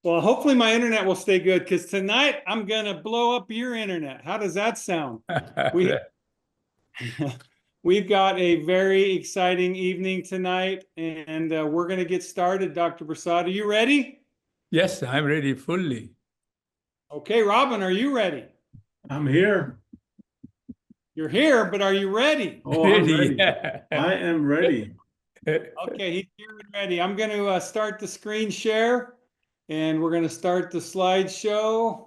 Well, hopefully my internet will stay good because tonight I'm gonna blow up your internet. How does that sound? We we've got a very exciting evening tonight, and we're gonna get started. Dr. Prasad, are you ready? Yes, I'm ready fully. Okay, Robin, are you ready? I'm here. You're here, but are you ready? Oh, I'm Ready. ready. I am ready. Okay, he's here and ready. I'm going to start the screen share, and we're going to start the slideshow.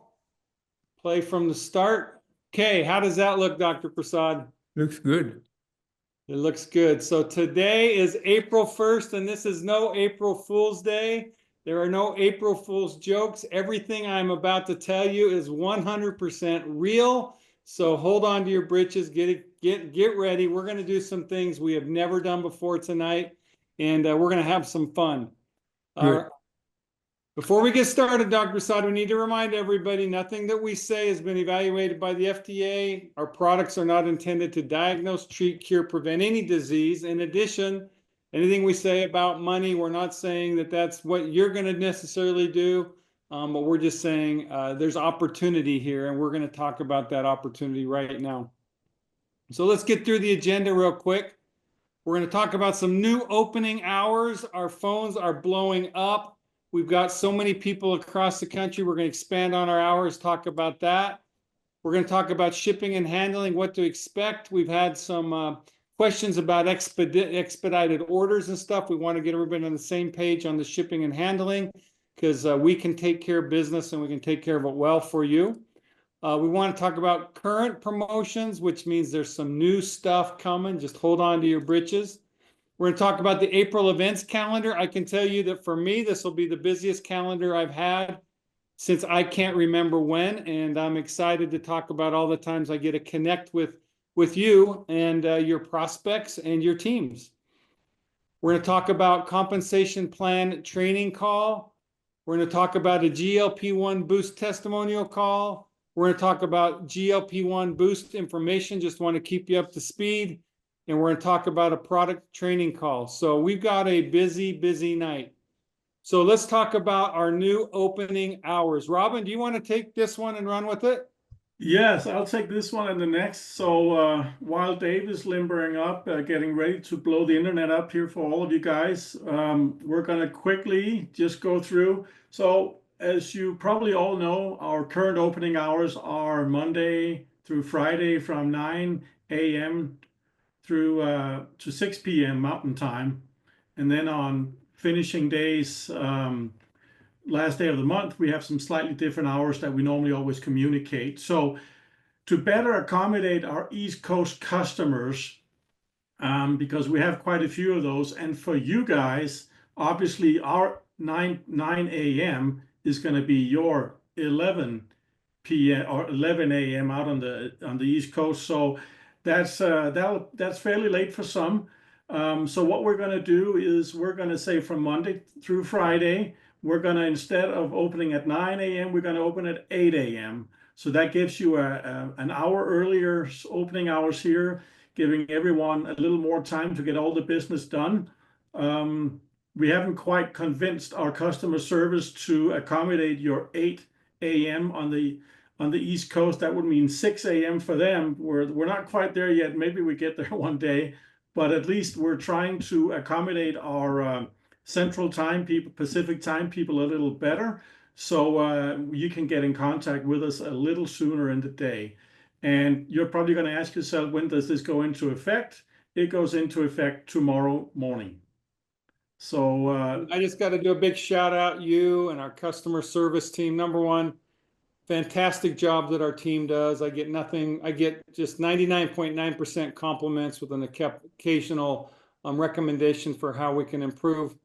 Play from the start. Okay, how does that look, Dr. Prasad? Looks good. It looks good. So today is April 1st, and this is no April Fool's Day. There are no April Fool's jokes. Everything I'm about to tell you is 100% real. So hold on to your britches, get ready. We're going to do some things we have never done before tonight, and we're going to have some fun. Good. Before we get started, Dr. Prasad, we need to remind everybody nothing that we say has been evaluated by the FDA. Our products are not intended to diagnose, treat, cure, prevent any disease. In addition, anything we say about money, we're not saying that that's what you're going to necessarily do, but we're just saying there's opportunity here, and we're going to talk about that opportunity right now. So let's get through the agenda real quick. We're going to talk about some new opening hours. Our phones are blowing up. We've got so many people across the country. We're going to expand on our hours, talk about that. We're going to talk about shipping and handling, what to expect. We've had some questions about expedited orders and stuff. We want to get everybody on the same page on the shipping and handling because we can take care of business and we can take care of it well for you. We want to talk about current promotions, which means there's some new stuff coming. Just hold on to your britches. We're going to talk about the April events calendar. I can tell you that for me, this will be the busiest calendar I've had since I can't remember when, and I'm excited to talk about all the times I get to connect with you and your prospects and your teams. We're going to talk about compensation plan training call. We're going to talk about a GLP-1 boost testimonial call. We're going to talk about GLP-1 boost information. Just want to keep you up to speed. And we're going to talk about a product training call. So we've got a busy, busy night. So let's talk about our new opening hours. Robin, do you want to take this one and run with it? Yes, I'll take this one and the next. So while Dave is limbering up, getting ready to blow the internet up here for all of you guys, we're going to quickly just go through. So as you probably all know, our current opening hours are Monday through Friday from 9 a.m. through to 6 p.m. Mountain Time. And then on finishing days, last day of the month, we have some slightly different hours that we normally always communicate. So to better accommodate our East Coast customers, because we have quite a few of those, and for you guys, obviously our 9 a.m. is going to be your 11 p.m. or 11 a.m. out on the East Coast. So that's fairly late for some. So what we're going to do is we're going to say from Monday through Friday, we're going to, instead of opening at 9 a.m., we're going to open at 8 a.m. So that gives you an hour earlier opening hours here, giving everyone a little more time to get all the business done. We haven't quite convinced our customer service to accommodate your 8 a.m. on the East Coast. That would mean 6 a.m. for them. We're not quite there yet. Maybe we get there one day, but at least we're trying to accommodate our Central Time people, Pacific Time people a little better, so you can get in contact with us a little sooner in the day. And you're probably going to ask yourself, when does this go into effect? It goes into effect tomorrow morning. So I just got to do a big shout out, you and our customer service team. Number one, fantastic job that our team does. I get just 99.9% compliments with an occasional recommendation for how we can improve.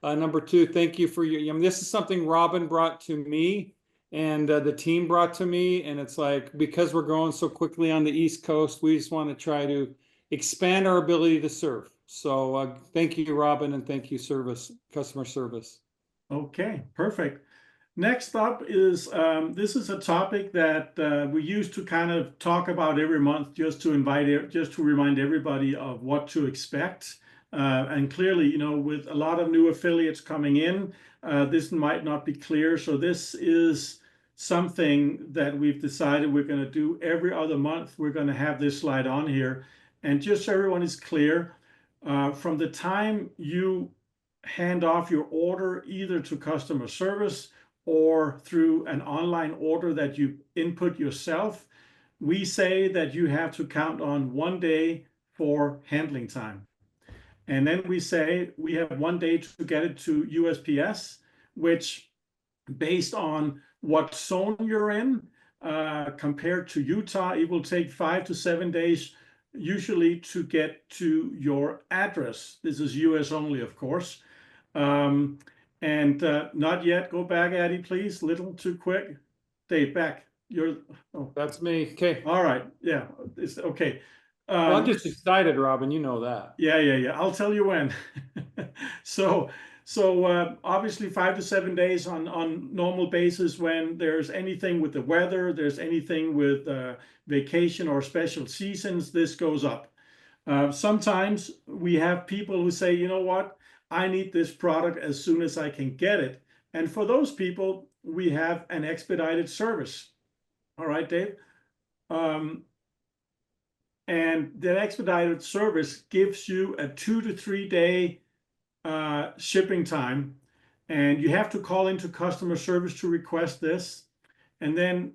Number two, thank you for this is something Robin brought to me and the team brought to me. And it's like, because we're growing so quickly on the East Coast, we just want to try to expand our ability to serve. So thank you, Robin, and thank you, customer service. Okay, perfect. Next up is this is a topic that we used to kind of talk about every month, just to remind everybody of what to expect. And clearly, you know, with a lot of new affiliates coming in, this might not be clear. So this is something that we've decided we're going to do every other month. We're going to have this slide on here. And just so everyone is clear, from the time you hand off your order either to customer service or through an online order that you input yourself, we say that you have to count on 1 day for handling time. And then we say we have 1 day to get it to USPS, which based on what zone you're in, compared to Utah, it will take 5 to 7 days usually to get to your address. This is US only, of course. Not yet. Go back, Addie, please. Little too quick. Dave, back. Oh, That's me. Okay. all right. Yeah, it's okay. Well, I'm just excited, Robin. You know that. Yeah. I'll tell you when. So obviously 5 to 7 days on normal basis. When there's anything with the weather, there's anything with vacation or special seasons, this goes up. Sometimes we have people who say, you know what, I need this product as soon as I can get it. And for those people, we have an expedited service. All right, Dave. And that expedited service gives you a 2 to 3 day shipping time, and you have to call into customer service to request this. And then,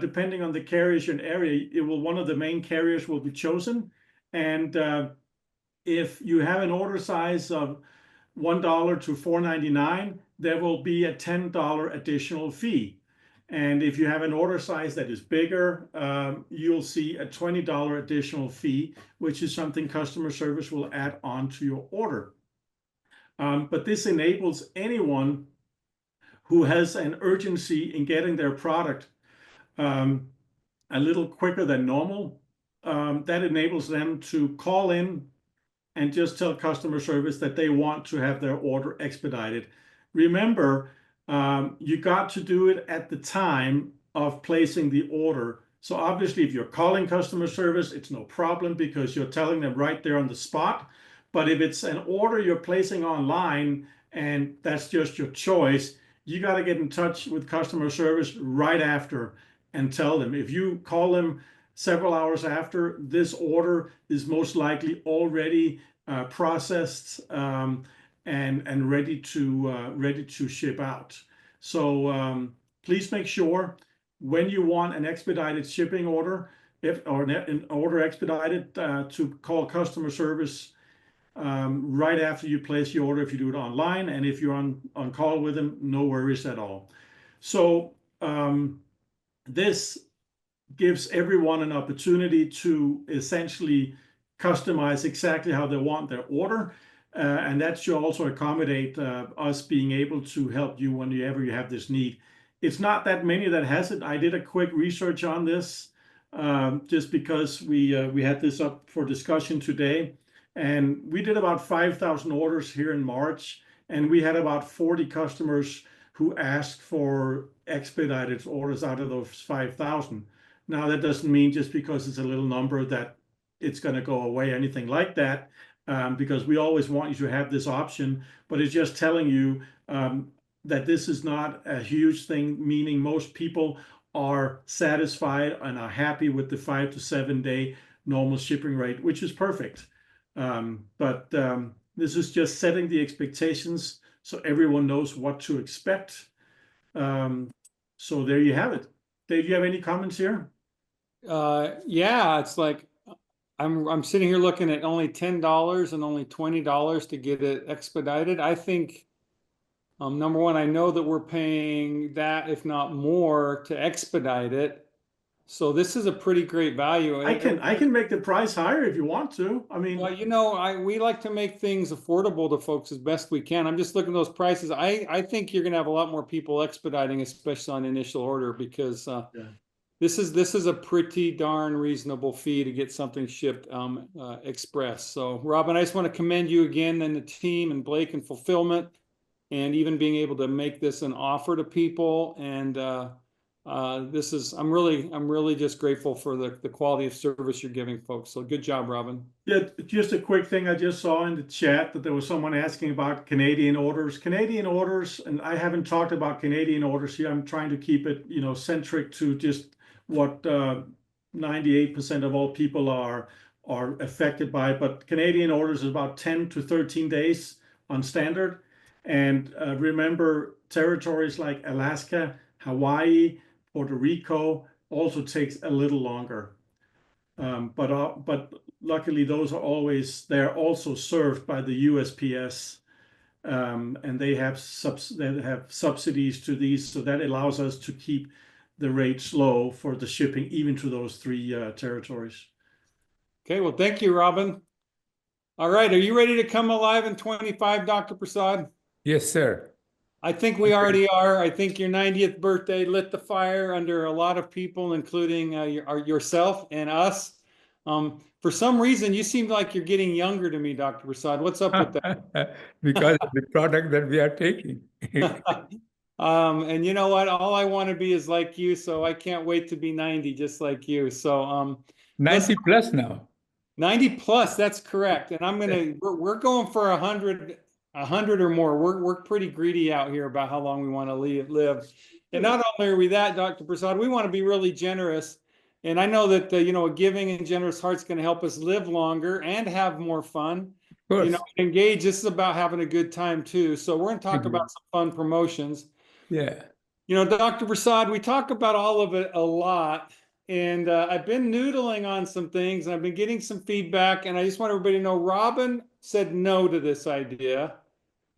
depending on the carriers in area, one of the main carriers will be chosen. And if you have an order size of $1 to $4.99, there will be a $10 additional fee. And if you have an order size that is bigger, you'll see a $20 additional fee, which is something customer service will add on to your order. But this enables anyone who has an urgency in getting their product a little quicker than normal. That enables them to call in and just tell customer service that they want to have their order expedited. Remember, you got to do it at the time of placing the order. So obviously, if you're calling customer service, it's no problem because you're telling them right there on the spot. But if it's an order you're placing online and that's just your choice, you got to get in touch with customer service right after and tell them. If you call them several hours after, this order is most likely already processed and ready to ship out. So please make sure when you want an expedited shipping order, an order expedited, to call customer service right after you place your order if you do it online. And if you're on call with them, no worries at all. So this gives everyone an opportunity to essentially customize exactly how they want their order. And that should also accommodate us being able to help you whenever you have this need. It's not that many that has it. I did a quick research on this just because we had this up for discussion today. And we did about 5,000 orders here in March. And we had about 40 customers who asked for expedited orders out of those 5,000. Now, that doesn't mean just because it's a little number that it's going to go away, anything like that. Because we always want you to have this option, but it's just telling you that this is not a huge thing, meaning most people are satisfied and are happy with the 5 to 7 day normal shipping rate, which is perfect. But this is just setting the expectations so everyone knows what to expect. So there you have it. Dave, do you have any comments here? Yeah, it's like I'm sitting here looking at only $10 and only $20 to get it expedited. I think number one, I know that we're paying that, if not more, to expedite it. So this is a pretty great value. I can make the price higher if you want to. I mean, well, you know, we like to make things affordable to folks as best we can. I'm just looking at those prices. I think you're going to have a lot more people expediting, especially on initial order, because this is a pretty darn reasonable fee to get something shipped express. So, Robin, I just want to commend you again and the team and Blake and fulfillment, and even being able to make this an offer to people. And I'm really just grateful for the quality of service you're giving folks. So good job, Robin. Yeah, just a quick thing. I just saw in the chat that there was someone asking about Canadian orders. Canadian orders, and I haven't talked about Canadian orders here. I'm trying to keep it, centric to just what 98% of all people are affected by. But Canadian orders is about 10 to 13 days on standard. And remember, territories like Alaska, Hawaii, Puerto Rico also takes a little longer. But luckily they're also served by the USPS, and they have subsidies to these, so that allows us to keep the rates low for the shipping even to those three territories. Okay, well, thank you, Robin. All right, are you ready to come alive in 25, Dr. Prasad? Yes, sir. I think we already are. I think your 90th birthday lit the fire under a lot of people, including yourself and us. For some reason, you seem like you're getting younger to me, Dr. Prasad. What's up with that? Because of the product that we are taking. And you know what? All I want to be is like you, so I can't wait to be 90, just like you. So 90 plus now. 90 plus, that's correct. And we're going for 100 or more. We're pretty greedy out here about how long we want to live. And not only are we that, Dr. Prasad, we want to be really generous. And I know that a giving and generous heart's going to help us live longer and have more fun. Of course. Engage. This is about having a good time too. So we're going to talk about some fun promotions. Yeah. Dr. Prasad, we talk about all of it a lot. And I've been noodling on some things, and I've been getting some feedback. And I just want everybody to know, Robin said no to this idea.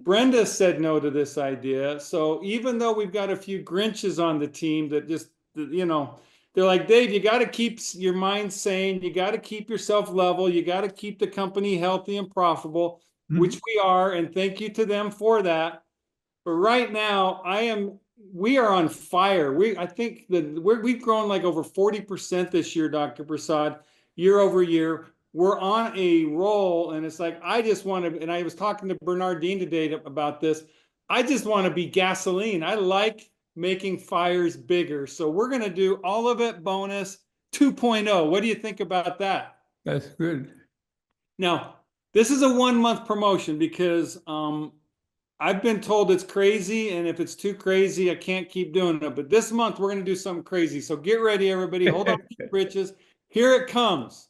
Brenda said no to this idea. So even though we've got a few Grinches on the team that just, they're like, Dave, you got to keep your mind sane. You got to keep yourself level. You got to keep the company healthy and profitable, which we are. And thank you to them for that. But right now, we are on fire. I think that we've grown like over 40% this year, Dr. Prasad, year over year. We're on a roll, and it's like, I just want to, and I was talking to Bernardine today about this. I just want to be gasoline. I like making fires bigger. So we're going to do all of it bonus 2.0. What do you think about that? That's good. Now, this is a 1-month promotion because I've been told it's crazy, and if it's too crazy, I can't keep doing it. But this month, we're going to do something crazy. So get ready, everybody. Hold on to your britches. Here it comes.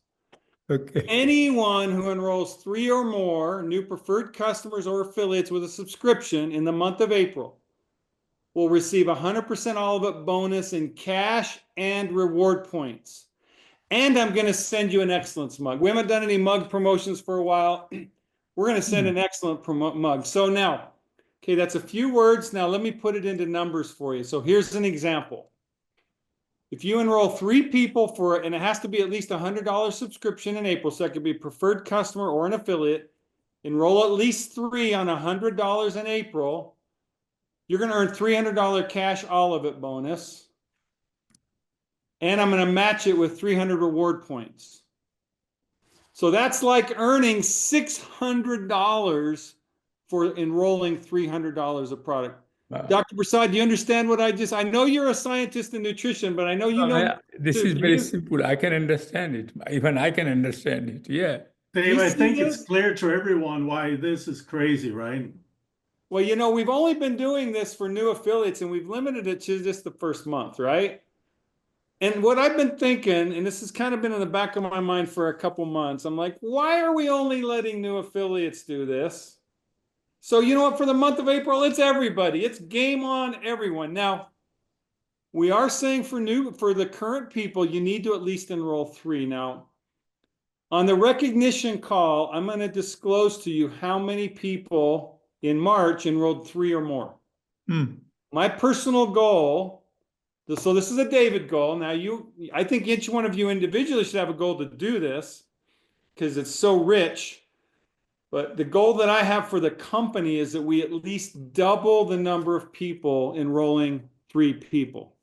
Okay. Anyone who enrolls 3 or more new preferred customers or affiliates with a subscription in the month of April will receive 100% all of it bonus in cash and reward points. And I'm going to send you an excellence mug. We haven't done any mug promotions for a while. We're going to send an excellent mug. So now, okay, that's a few words. Now let me put it into numbers for you. So here's an example. If you enroll 3 people and it has to be at least $100 subscription in April, so that could be a preferred customer or an affiliate, enroll at least 3 on $100 in April, you're going to earn $300 cash all of it bonus. And I'm going to match it with 300 reward points. So that's like earning $600 for enrolling $300 of product. Wow. Dr. Prasad, do you understand what I know you're a scientist in nutrition, but I know you know. This is very simple. I can understand it. Even I can understand it. Yeah. Dave, I think it's clear to everyone why this is crazy, right? Well, we've only been doing this for new affiliates, and we've limited it to just the first month, right? And what I've been thinking, and this has kind of been in the back of my mind for a couple months, I'm like, why are we only letting new affiliates do this? So you know what, for the month of April, it's everybody. It's game on, everyone. Now, we are saying for the current people, you need to at least enroll 3. Now, on the recognition call, I'm going to disclose to you how many people in March enrolled 3 or more. My personal goal, so this is a David goal. Now, I think each one of you individually should have a goal to do this because it's so rich. But the goal that I have for the company is that we at least double the number of people enrolling 3 people.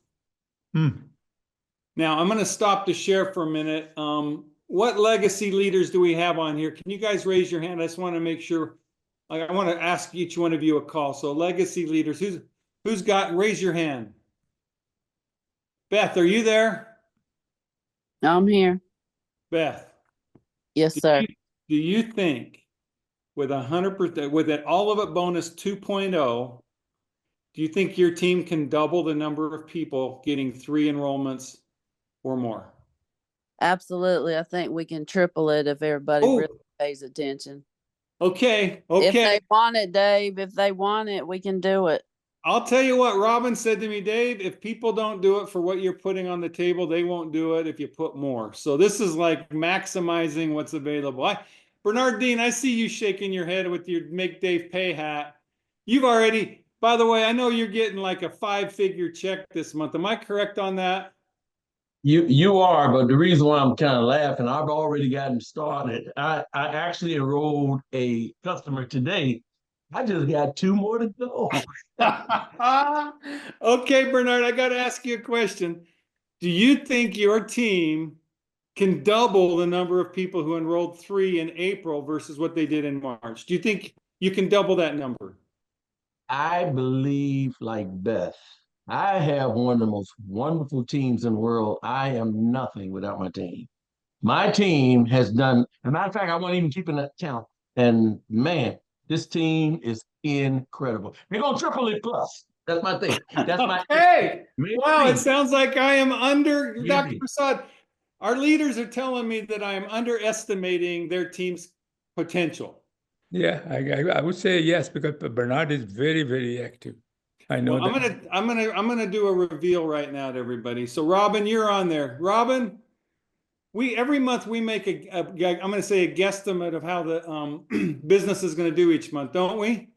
Now, I'm going to stop to share for a minute. What legacy leaders do we have on here? Can you guys raise your hand? I just want to make sure. I want to ask each one of you a call. So legacy leaders, who's got, raise your hand. Beth, are you there? I'm here. Beth, Yes, sir. do you think with 100%, with it all of it bonus 2.0, do you think your team can double the number of people getting 3 enrollments or more? Absolutely. I think we can triple it if everybody Oh. really pays attention. Okay, If okay. they want it, Dave, if they want it, we can do it. I'll tell you what Robin said to me, Dave, if people don't do it for what you're putting on the table, they won't do it if you put more. So this is like maximizing what's available. Bernard Dean, I see you shaking your head with your Make Dave Pay hat. You've already, by the way, I know you're getting like a 5-figure check this month. Am I correct on that? You are, but the reason why I'm kind of laughing, I've already gotten started. I actually enrolled a customer today. I just got 2 more to go. Okay, Bernard, I got to ask you a question. Do you think your team can double the number of people who enrolled 3 in April versus what they did in March? Do you think you can double that number? I believe like Beth. I have one of the most wonderful teams in the world. I am nothing without my team. My team has done, as a matter of fact, I wasn't even keeping that count. And man, this team is incredible. They're gonna triple it plus. That's my thing. That's my Hey, wow, it Maybe. sounds like I am under Dr. Maybe. Prasad. Our leaders are telling me that I am underestimating their team's potential. Yeah, I would say yes, because Bernard is very, very active. I know Well, that. I'm gonna do a reveal right now to everybody. So Robin, you're on there. Robin, every month we make I'm gonna say a guesstimate of how the business is gonna do each month, don't we?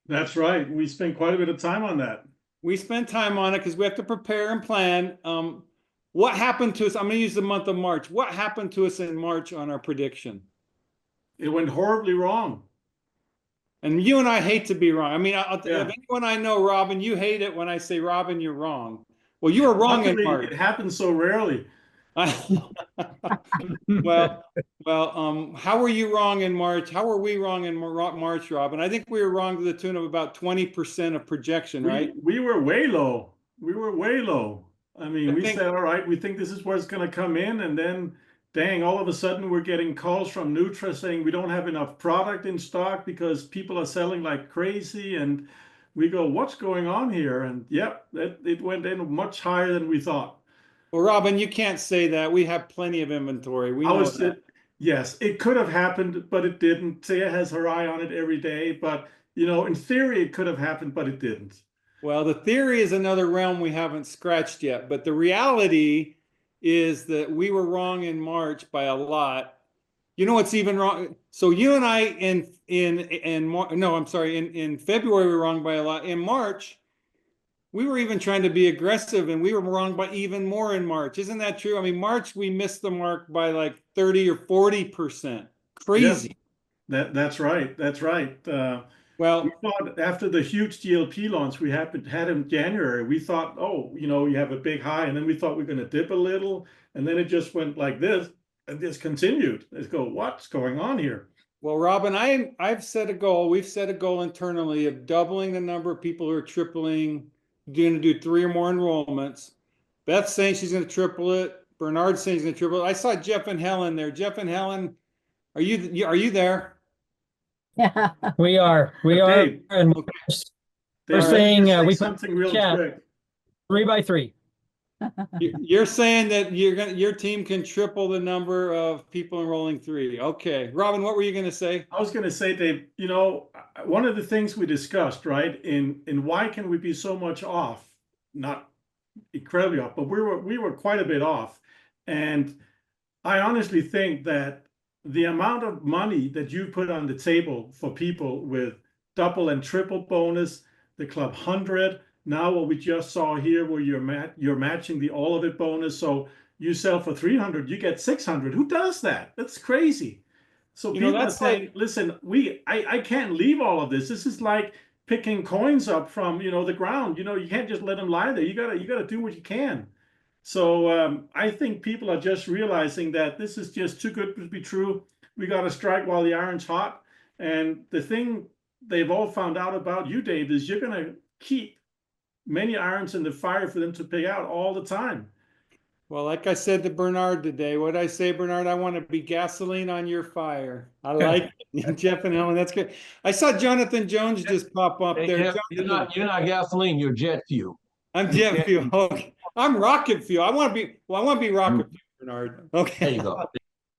That's right. We spent quite a bit of time on that. We spend time on it because we have to prepare and plan. What happened to us? I'm gonna use the month of March. What happened to us in March on our prediction? It went horribly wrong. And you and I hate to be wrong. I mean, Yeah. if anyone I know, Robin, you hate it when I say, Robin, you're wrong. Well, you were wrong in Luckily, March. it happens so rarely. Well, how were you wrong in March? How were we wrong in March, Robin? I think we were wrong to the tune of about 20% of projection, right? We were way low. We were way low. I mean, we think- said, all right, we think this is where it's going to come in. And then, dang, all of a sudden we're getting calls from Nutra saying we don't have enough product in stock because people are selling like crazy. And we go, what's going on here? And yep, it went in much higher than we thought. Well, Robin, you can't say that. We have plenty of inventory. We know that. Yes, it could have happened, but it didn't. Taya has her eye on it every day. But, you know, in theory, it could have happened, but it didn't. Well, the theory is another realm we haven't scratched yet, but the reality is that we were wrong in March by a lot. You know what's even wrong? So you and I in February we were wrong by a lot. In March, we were even trying to be aggressive and we were wrong by even more in March. Isn't that true? I mean, March we missed the mark by like 30 or 40%. Crazy. Yes, that's right. That's right. Well, we thought after the huge GLP launch we had in January, we thought, oh, you know, you have a big high, and then we thought we we're going to dip a little, and then it just went like this, and this continued. Let's go, what's going on here? Well, Robin, I've set a goal. We've set a goal internally of doubling the number of people who are going to do 3 or more enrollments. Beth's saying she's going to triple it. Bernard's saying he's going to triple it. I saw Jeff and Helen there. Jeff and Helen, are you there? Yeah, we are. Dave, And Okay. we're Dave, saying say we something real chat. quick. 3 by 3. You're saying that your team can triple the number of people enrolling 3. Okay. Robin, what were you going to say? I was going to say, Dave, you know, one of the things we discussed, right, in why can we be so much off? Not incredibly off, but we were quite a bit off. And I honestly think that the amount of money that you put on the table for people with double and triple bonus, the Club 100, now what we just saw here where you're matching the all of it bonus. So you sell for 300, you get 600. Who does that? That's crazy. So You know, people are that's saying, like- listen, I can't leave all of this. This is like picking coins up from, you know, the ground. You know, you can't just let them lie there. You gotta do what you can. So I think people are just realizing that this is just too good to be true. We got to strike while the iron's hot. And the thing they've all found out about you, Dave, is you're going to keep many irons in the fire for them to pay out all the time. Well, like I said to Bernard today, what did I say, Bernard? I want to be gasoline on your fire. I like it. Jeff and Helen, that's good. I saw Jonathan Jones just pop up Hey, there. Jeff, you're Jonathan, not gasoline, you're jet fuel. I'm jet fuel. Okay. I'm rocket fuel. I want to be rocket fuel, Bernard. There Okay. you go.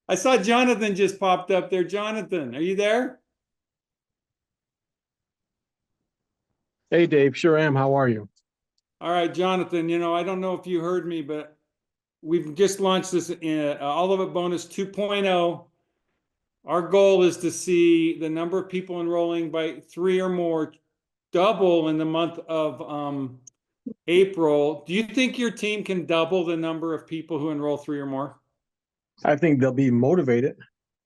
I saw Jonathan just popped up there. Jonathan, are you there? Hey Dave, sure am. How are you? All right, Jonathan, I don't know if you heard me, but we've just launched this All of It Bonus 2.0. Our goal is to see the number of people enrolling by 3 or more double in the month of April. Do you think your team can double the number of people who enroll 3 or more? I think they'll be motivated.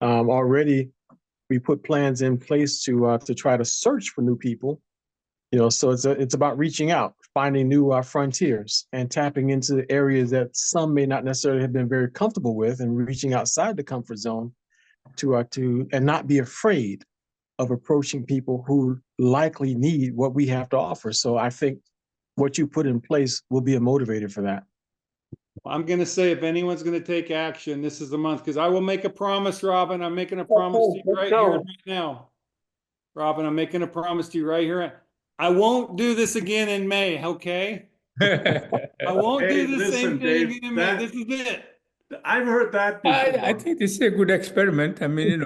Already, we put plans in place to try to search for new people. So it's about reaching out, finding new frontiers, and tapping into areas that some may not necessarily have been very comfortable with, and reaching outside the comfort zone to and not be afraid of approaching people who likely need what we have to offer. So I think what you put in place will be a motivator for that. I'm going to say if anyone's going to take action, this is the month, because I will make a promise, Robin. I'm making a promise to you right here, right now. Robin, I'm making a promise to you right here. I won't do this again in May, okay? I won't Hey, do the listen, same thing Dave, again in May. This is it. I've heard that before. I think this is a good experiment. I mean,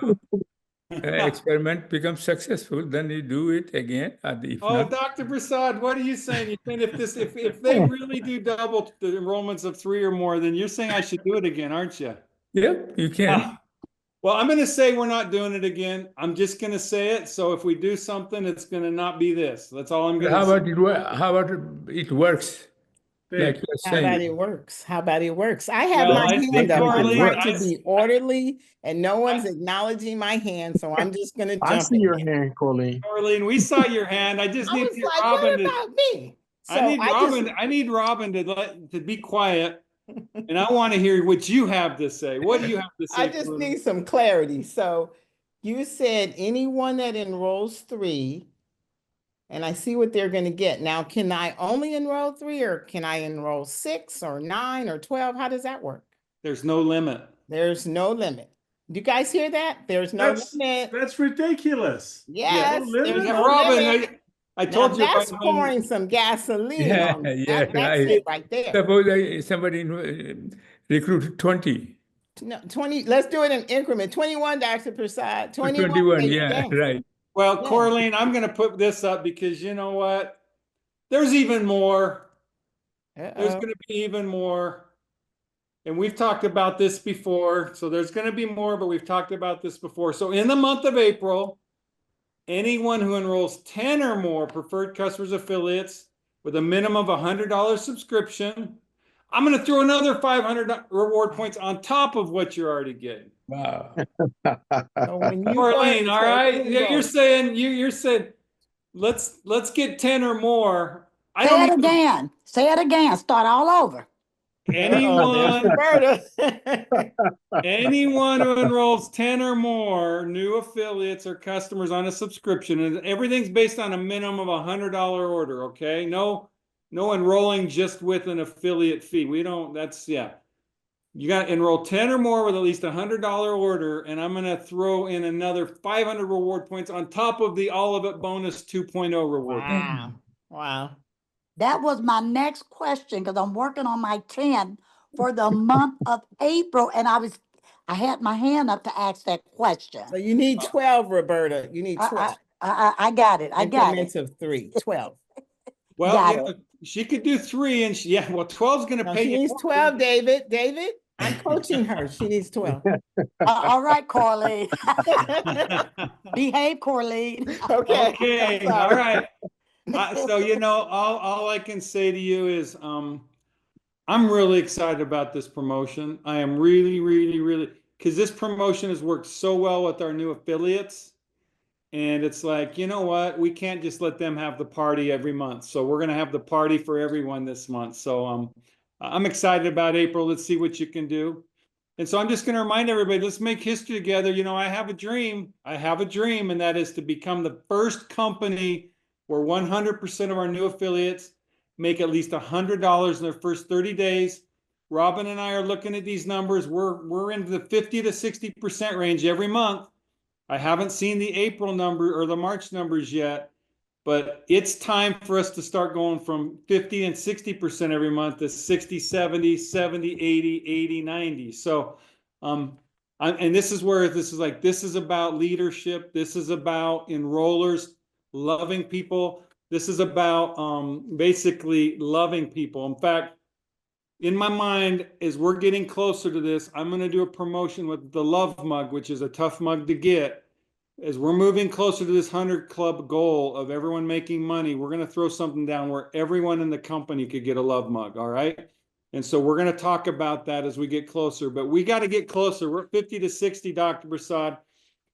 experiment becomes successful, then you do it again. If Oh, not, Dr. Prasad, what are you saying? You're saying if they really do double the enrollments of 3 or more, then you're saying I should do it again, aren't you? yeah, you can. Well, I'm going to say we're not doing it again. I'm just going to say it. So if we do something, it's going to not be this. That's all I'm going How to say. about how about it works? Dave, Like you're How about saying. it works? How about it works? I have Well, my I hand think up. I'm Marlene, trying I- to be orderly and no one's acknowledging my hand, so I'm just gonna I jump see in. your hand, Colleen. Arlene, we saw your hand. I just I need was to like, Robin what to, about me? I So need Robin. I need Robin to be quiet, and I want to hear what you have to say. What do you have to say? I just Arlene? need some clarity. So you said anyone that enrolls 3, and I see what they're gonna get. Now, can I only enroll 3 or can I enroll 6 or 9 or 12? How does that work? There's no limit. There's no limit. Do you guys hear that? There's no limit. that's ridiculous. Yes, No limit? there's Yeah, no Robin, limit. I Now told you. that's right when- pouring some gasoline Yeah, on me. yeah, That's right. it right there. Suppose somebody recruited 20. No, 20, let's do it in increment. 21, Dr. Prasad. 21. 21, baby, yeah, yes. right. Well, Yeah. Corleen, I'm going to put this up because you know what? There's even more. There's Uh-oh. going to be even more. And we've talked about this before. So there's going to be more, but we've talked about this before. So in the month of April, anyone who enrolls 10 or more preferred customers affiliates with a minimum of $100 subscription, I'm going to throw another 500 reward points on top of what you're already getting. Wow. So when you Corleen, go- all so right? here you You're go. saying you're saying let's get 10 or more. I Say don't it even- again. Say it again. Start all over. Uh-oh, anyone there's Roberta. anyone who enrolls 10 or more new affiliates or customers on a subscription, and everything's based on a minimum of $100 order, okay? No enrolling just with an affiliate fee. We don't, that's, yeah. You got to enroll 10 or more with at least $100 order, and I'm going to throw in another 500 reward points on top of the All of It Bonus 2.0 reward. Wow. Wow. That was my next question because I'm working on my 10 for the month of April. And I had my hand up to ask that question. So you need 12, Roberta. You need 12. I got it. I got it. Increments of 3, 12. Well, Got you know, she could do 3, and yeah, well, 12 is going to No, pay she you needs more. 12, David. David, I'm coaching her. She needs 12. All right, Corleen. Behave, Corleen. Okay. Okay, I'm all sorry. right. So all I can say to you is I'm really excited about this promotion. I am really because this promotion has worked so well with our new affiliates, and it's like, you know what, we can't just let them have the party every month, so we're going to have the party for everyone this month. So I'm excited about April. Let's see what you can do. And so I'm just going to remind everybody, let's make history together. You know, I have a dream, and that is to become the first company where 100% of our new affiliates make at least $100 in their first 30 days Robin and I are looking at these numbers. We're in the 50 to 60% range every month. I haven't seen the April number or the March numbers yet, but it's time for us to start going from 50 and 60% every month to 60, 70, 70, 80, 80, 90. So, and this is where this is about leadership. This is about enrollers, loving people. This is about basically loving people. In fact, in my mind, as we're getting closer to this, I'm going to do a promotion with the Love Mug, which is a tough mug to get. As we're moving closer to this 100 Club goal of everyone making money, we're going to throw something down where everyone in the company could get a Love Mug, all right? And so we're going to talk about that as we get closer, but we got to get closer. We're 50 to 60, Dr. Prasad.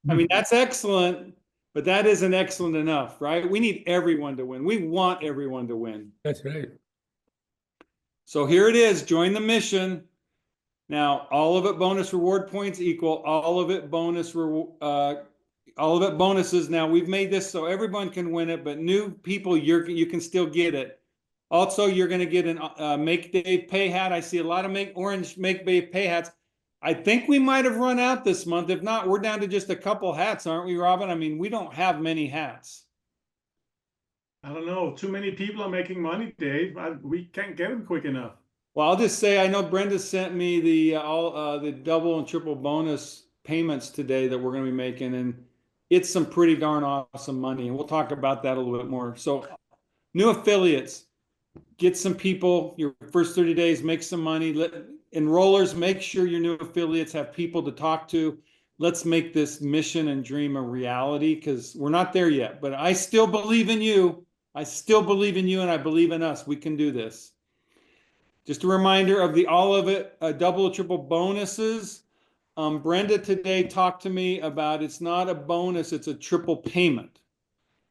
I mean, that's excellent, but that isn't excellent enough, right? We need everyone to win. We want everyone to win. That's right. So here it is, join the mission. Now, all of it bonus reward points equal all of it bonuses. Now we've made this so everyone can win it, but new people, you can still get it. Also, you're going to get an Make Dave Pay hat. I see a lot of orange Make Dave Pay hats. I think we might have run out this month. If not, we're down to just a couple hats, aren't we, Robin? I mean, we don't have many hats. I don't know. Too many people are making money, Dave. We can't get them quick enough. Well, I'll just say I know Brenda sent me the double and triple bonus payments today that we're going to be making, and it's some pretty darn awesome money, and we'll talk about that a little bit more. So, new affiliates, get some people. Your first 30 days, make some money. Enrollers, make sure your new affiliates have people to talk to. Let's make this mission and dream a reality, because we're not there yet. But I still believe in you. I still believe in you, and I believe in us. We can do this. Just a reminder of the all of it double, triple bonuses. Brenda today talked to me about it's not a bonus, it's a triple payment.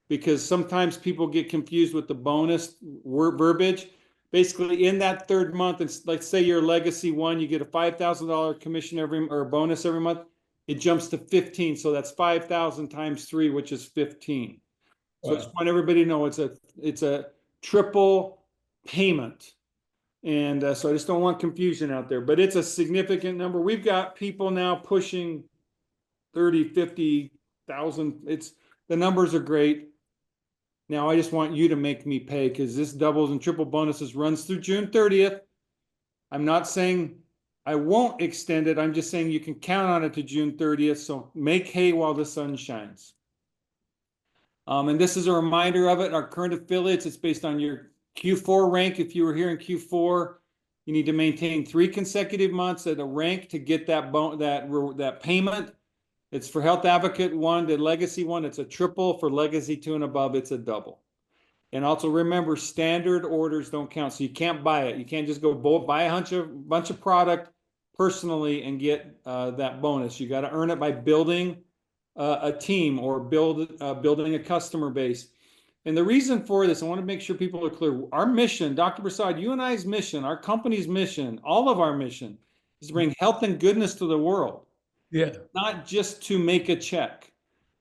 Because sometimes people get confused with the bonus verbiage. Basically, in that third month, and let's say you're Legacy 1, you get a $5,000 commission or bonus every month. It jumps to 15, so that's 5,000 times 3, which is 15. So I just want everybody to know it's a triple payment. And so I just don't want confusion out there, but it's a significant number. We've got people now pushing 30, 50,000. The numbers are great. Now I just want you to make me pay, because this doubles and triple bonuses runs through June 30th. I'm not saying I won't extend it. I'm just saying you can count on it to June 30th. So make hay while the sun shines. And this is a reminder of it. Our current affiliates, it's based on your Q4 rank. If you were here in Q4, you need to maintain 3 consecutive months at a rank to get that payment. It's for Health Advocate 1 to Legacy 1. It's a triple. For Legacy 2 and above, it's a double. And also remember, standard orders don't count. So you can't buy it. You can't just go buy a bunch of product personally and get that bonus. You got to earn it by building a team or building a customer base. And the reason for this, I want to make sure people are clear. Our mission, Dr. Prasad, you and I's mission, our company's mission, all of our mission is to bring health and goodness to the world. Yeah. Not just to make a check.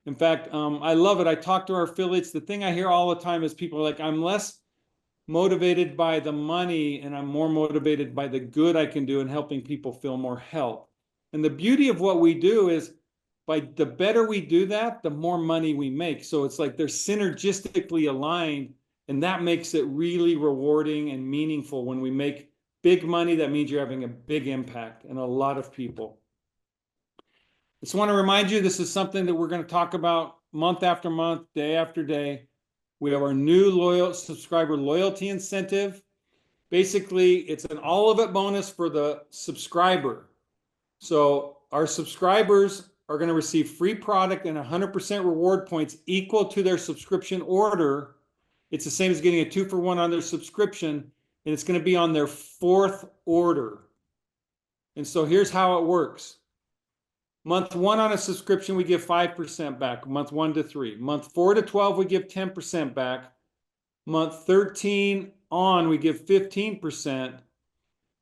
In fact, I love it. I talk to our affiliates. The thing I hear all the time is people are like, I'm less motivated by the money and I'm more motivated by the good I can do in helping people feel more health. And the beauty of what we do is, by the better we do that, the more money we make. So it's like they're synergistically aligned, and that makes it really rewarding and meaningful. When we make big money, that means you're having a big impact on a lot of people. I just want to remind you, this is something that we're going to talk about month after month, day after day. We have our new loyal subscriber loyalty incentive. Basically, it's an all of it bonus for the subscriber. So our subscribers are going to receive free product and 100% reward points equal to their subscription order. It's the same as getting a 2-for-1 on their subscription, and it's going to be on their 4th order. And so here's how it works. Month 1 on a subscription, we give 5% back. Month 1 to 3. Month 4 to 12, we give 10% back. Month 13 on, we give 15%.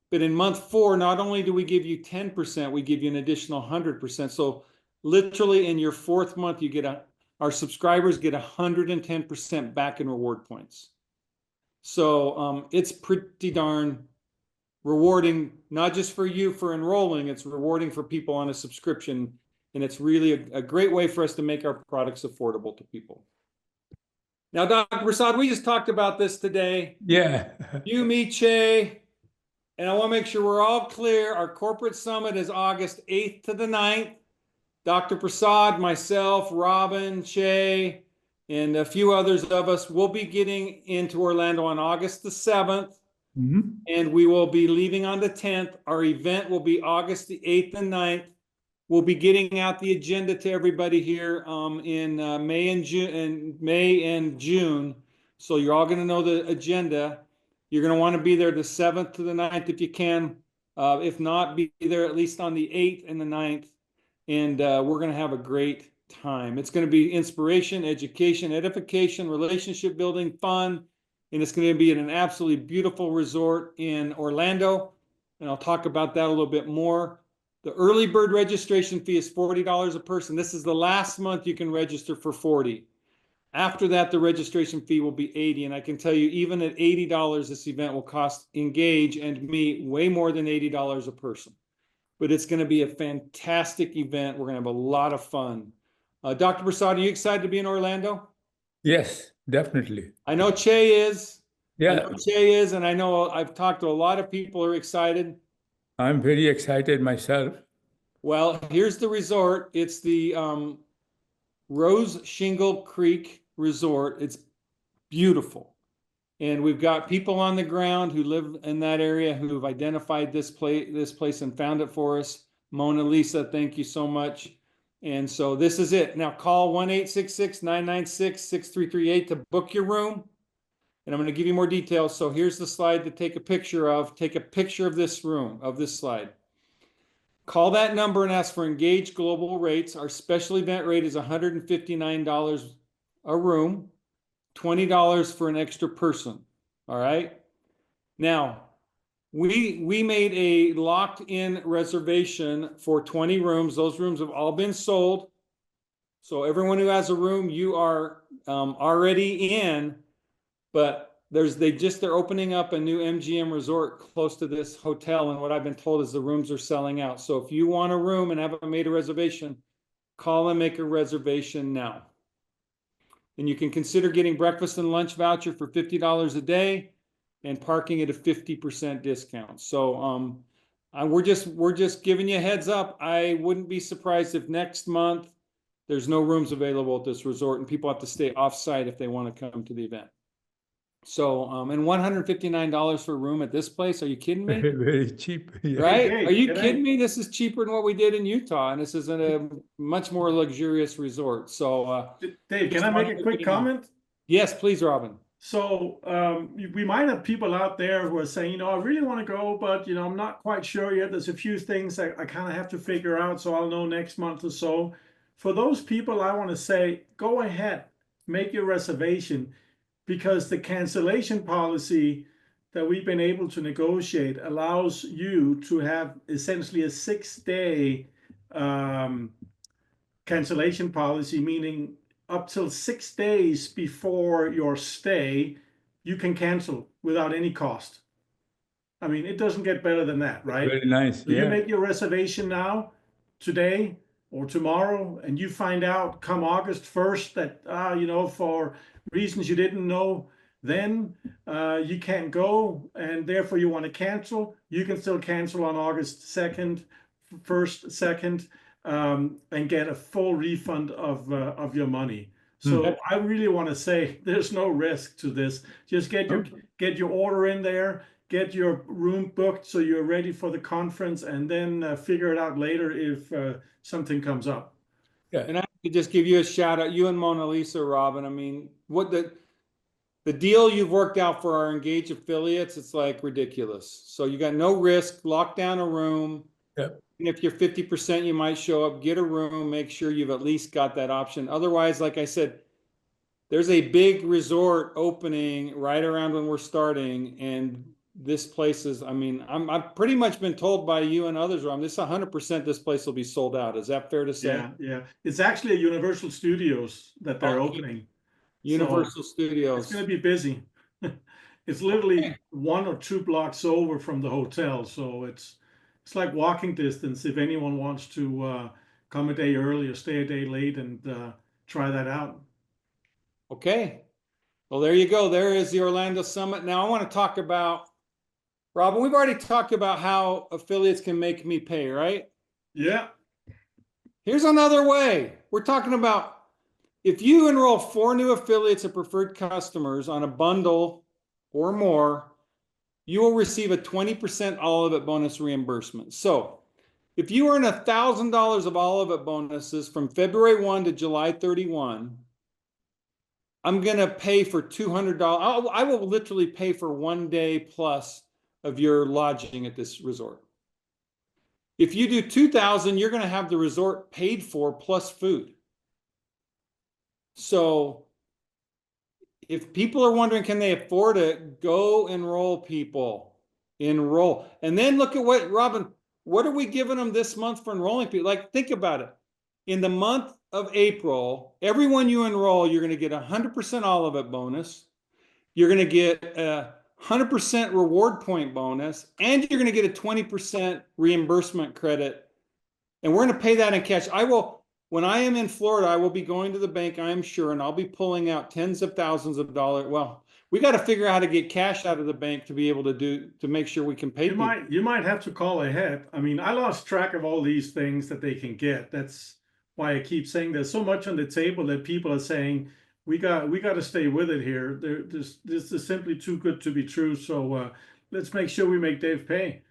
But in month 4, not only do we give you 10%, we give you an additional 100%. So literally in your 4th month, you get our subscribers get 110% back in reward points. So it's pretty darn rewarding, not just for you for enrolling, it's rewarding for people on a subscription. And it's really a great way for us to make our products affordable to people. Now, Dr. Prasad, we just talked about this today. Yeah. You, me, Che, and I want to make sure we're all clear. Our corporate summit is August 8th to the 9th. Dr. Prasad, myself, Robin, Che, and a few others of us will be getting into Orlando on August the 7th. Mhm. And we will be leaving on the 10th. Our event will be August the 8th and 9th. We'll be getting out the agenda to everybody here in May and June. So you're all going to know the agenda. You're going to want to be there the 7th to the 9th if you can. If not, be there at least on the 8th and the 9th. And we're going to have a great time. It's going to be inspiration, education, edification, relationship building, fun. And it's going to be at an absolutely beautiful resort in Orlando. And I'll talk about that a little bit more. The early bird registration fee is $40 a person. This is the last month you can register for $40. After that, the registration fee will be $80. And I can tell you, even at $80, this event will cost Engage and me way more than $80 a person. But it's going to be a fantastic event. We're going to have a lot of fun. Dr. Prasad, are you excited to be in Orlando? Yes, definitely. I know Che is. I Yeah, know Che is, and I know I've talked to a lot of people who are excited. I'm very excited myself. Well, here's the resort. It's the Rose Shingle Creek Resort. It's beautiful. And we've got people on the ground who live in that area who've identified this place and found it for us. Mona Lisa, thank you so much. And so this is it. Now call 1-866-996-6338 to book your room. And I'm going to give you more details. So here's the slide to take a picture of. Take a picture of this room, of this slide. Call that number and ask for Engage Global Rates. Our special event rate is $159 a room, $20 for an extra person. All right. Now, we made a locked-in reservation for 20 rooms. Those rooms have all been sold. So everyone who has a room, you are already in. But they're opening up a new MGM resort close to this hotel, and what I've been told is the rooms are selling out. So if you want a room and haven't made a reservation, call and make a reservation now. And you can consider getting breakfast and lunch voucher for $50 a day and parking at a 50% discount. So we're just giving you a heads up. I wouldn't be surprised if next month there's no rooms available at this resort and people have to stay off-site if they want to come to the event. So, and $159 for a room at this place. Are you kidding me? Very cheap. Yeah. Right? Hey, Are you can I- kidding me? This is cheaper than what we did in Utah, and this is in a much more luxurious resort. So, Dave, just can I make wanted a to quick let you know. comment? yes, please, Robin. So we might have people out there who are saying, I really want to go, but I'm not quite sure yet. There's a few things I kind of have to figure out, so I'll know next month or so. For those people, I want to say, go ahead, make your reservation, because the cancellation policy that we've been able to negotiate allows you to have essentially a 6-day cancellation policy, meaning up till 6 days before your stay, you can cancel without any cost. I mean, it doesn't get better than that, right? Very nice. So you Yeah. make your reservation now, today or tomorrow, and you find out come August 1st that, for reasons you didn't know then, you can't go, and therefore you want to cancel. You can still cancel on August 2nd, 1st, 2nd, and get a full refund of your money. So I really want to say there's no risk to this. Just get your order in there, get your room booked so you're ready for the conference, and then figure it out later if something comes up. And I could just give you a shout out, you and Mona Lisa, Robin. I mean, what the deal you've worked out for our Engage affiliates, it's like ridiculous. So you got no risk, lock down a room. Yep. And if you're 50%, you might show up, get a room, make sure you've at least got that option. Otherwise, like I said, there's a big resort opening right around when we're starting, and this place is, I mean, I've pretty much been told by you and others, Ron, this 100% this place will be sold out. Is that fair to say? Yeah. It's actually a Universal Studios that they're Oh, opening. Universal It's Studios. going to be busy. It's literally 1 or 2 blocks over from the hotel, so it's like walking distance if anyone wants to come a day early or stay a day late and try that out. Okay. Well, there you go. There is the Orlando Summit. Now I want to talk about, Robin, we've already talked about how affiliates can make me pay, right? Yeah. Here's another way. We're talking about if you enroll 4 new affiliates or preferred customers on a bundle or more, you will receive a 20% all of it bonus reimbursement. So if you earn $1,000 of all of it bonuses from February 1 to July 31, I'm going to pay for $200. I will literally pay for 1 day plus of your lodging at this resort. If you do 2,000, you're going to have the resort paid for plus food. So if people are wondering, can they afford it? Go enroll, people. Enroll. And then look at what, Robin, what are we giving them this month for enrolling people? Like, think about it. In the month of April, everyone you enroll, you're going to get 100% all of it bonus. You're going to get a 100% reward point bonus, and you're going to get a 20% reimbursement credit. And we're going to pay that in cash. When I am in Florida, I will be going to the bank, I'm sure, and I'll be pulling out tens of thousands of dollars. Well, we got to figure out how to get cash out of the bank to be able to make sure we can pay people. You might have to call ahead. I mean, I lost track of all these things that they can get. That's why I keep saying there's so much on the table that people are saying we got to stay with it here. This is simply too good to be true. So let's make sure we make Dave pay.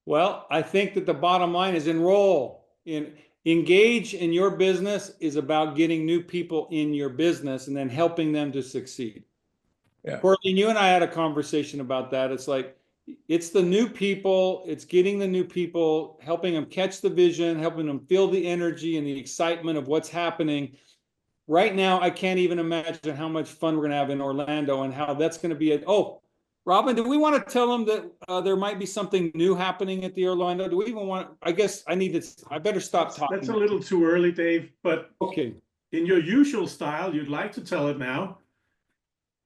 Well, I think that the bottom line is engage in your business is about getting new people in your business and then helping them to succeed. Yeah. Courtney, you and I had a conversation about that. It's like, it's the new people, it's getting the new people, helping them catch the vision, helping them feel the energy and the excitement of what's happening. Right now, I can't even imagine how much fun we're going to have in Orlando and how that's going to be. Robin, do we want to tell them that there might be something new happening at the Orlando? Do we even want, I guess I better stop talking. That's a little too early, Dave, but okay. In your usual style, you'd like to tell it now.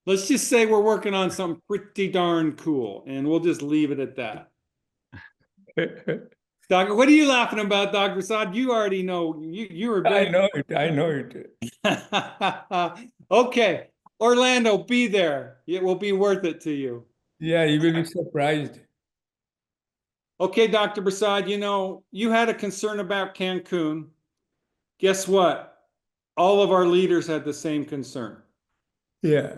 Let's just say we're working on something pretty darn cool, and we'll just leave it at that. Doctor, what are you laughing about, Dr. Saad? You already know. You were. I know it. Okay, Orlando, be there. It will be worth it to you. Yeah, you will be surprised. Okay, Dr. Prasad, you had a concern about Cancun. Guess what? All of our leaders had the same concern. Yeah.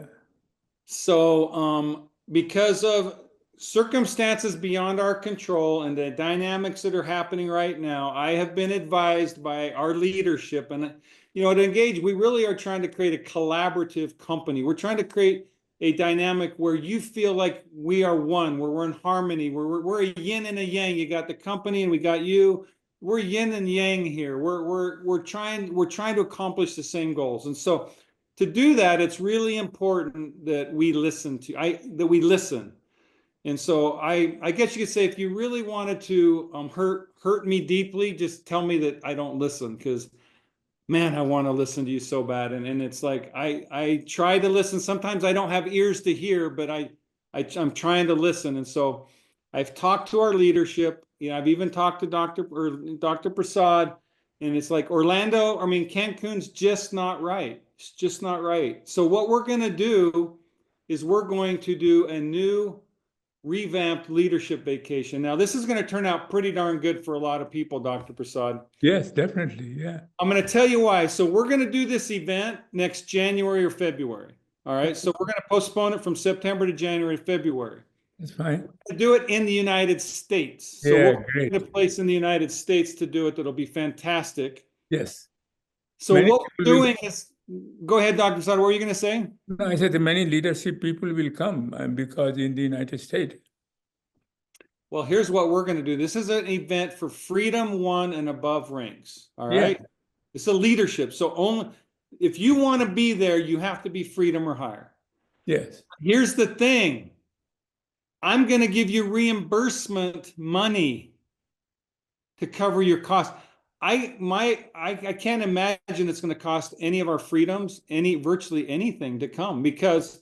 So because of circumstances beyond our control and the dynamics that are happening right now, I have been advised by our leadership and, at Engage, we really are trying to create a collaborative company. We're trying to create a dynamic where you feel like we are one, where we're in harmony, where we're a yin and a yang. You got the company and we got you. We're yin and yang here. We're trying to accomplish the same goals. And so to do that, it's really important that we listen. And so I guess you could say, if you really wanted to hurt me deeply, just tell me that I don't listen, because man, I want to listen to you so bad. And it's like, I try to listen. Sometimes I don't have ears to hear, but I'm trying to listen. And so I've talked to our leadership. I've even talked to Dr. Prasad, and it's like Cancun's just not right. It's just not right. So what we're going to do is we're going to do a new revamped leadership vacation. Now, this is going to turn out pretty darn good for a lot of people, Dr. Prasad. Yes, definitely. Yeah. I'm going to tell you why. So we're going to do this event next January or February. All right. So we're going to postpone it from September to January, February. That's fine. To do it in the United States. So Yeah, we'll great. find a place in the United States to do it that'll be fantastic. Yes. So Many what we're people will- doing is, go ahead, Dr. Prasad, what were you going to say? No, I said that many leadership people will come because in the United States. Well, here's what we're going to do. This is an event for Freedom 1 and above ranks. All right. Yeah. It's a leadership. So only if you want to be there, you have to be Freedom or higher. Yes. Here's the thing. I'm going to give you reimbursement money to cover your costs. I can't imagine it's going to cost any of our freedoms, virtually anything to come, because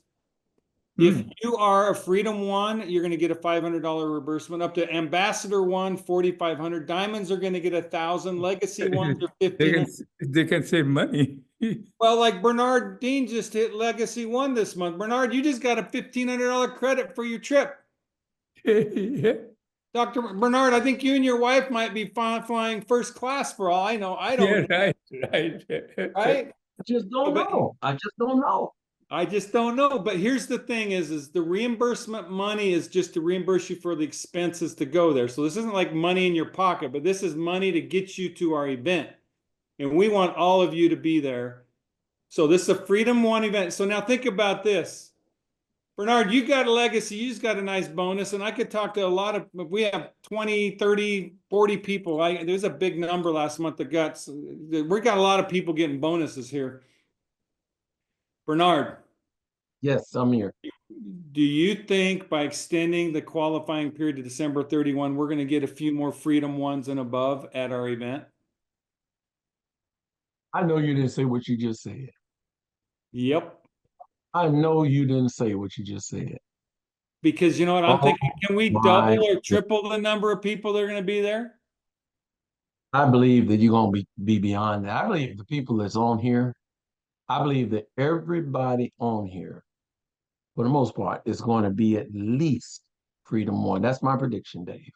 If Hmm. you are a Freedom One, you're gonna get a $500 reimbursement. Up to Ambassador One, 4,500. Diamonds are gonna get 1,000. Legacy Ones are They 1,500. can they can save money. Well, like Bernard Dean just hit Legacy One this month. Bernard, you just got a $1,500 credit for your trip. Yeah. Dr. Bernard, I think you and your wife might be flying first class for all I know. I don't Yeah, know, right. right? I just don't But- know. I just don't know. I just don't know. But here's the thing is the reimbursement money is just to reimburse you for the expenses to go there. So this isn't like money in your pocket, but this is money to get you to our event. And we want all of you to be there. So this is a Freedom One event. So now think about this. Bernard, you got a legacy, you just got a nice bonus, and I could talk to a lot of, we have 20, 30, 40 people. There's a big number last month that got, we got a lot of people getting bonuses here. Bernard, Yes, I'm here. do you think by extending the qualifying period to December 31, we're going to get a few more Freedom Ones and above at our event? I know you didn't say what you just said. Yep. I know you didn't say what you just said. Because you know what I'm Oh, thinking? Can we my double or triple the number of people that are going to be there? I believe that you're going to be beyond that. I believe the people that's on here, I believe that everybody on here, for the most part, is going to be at least Freedom One. That's my prediction, Dave.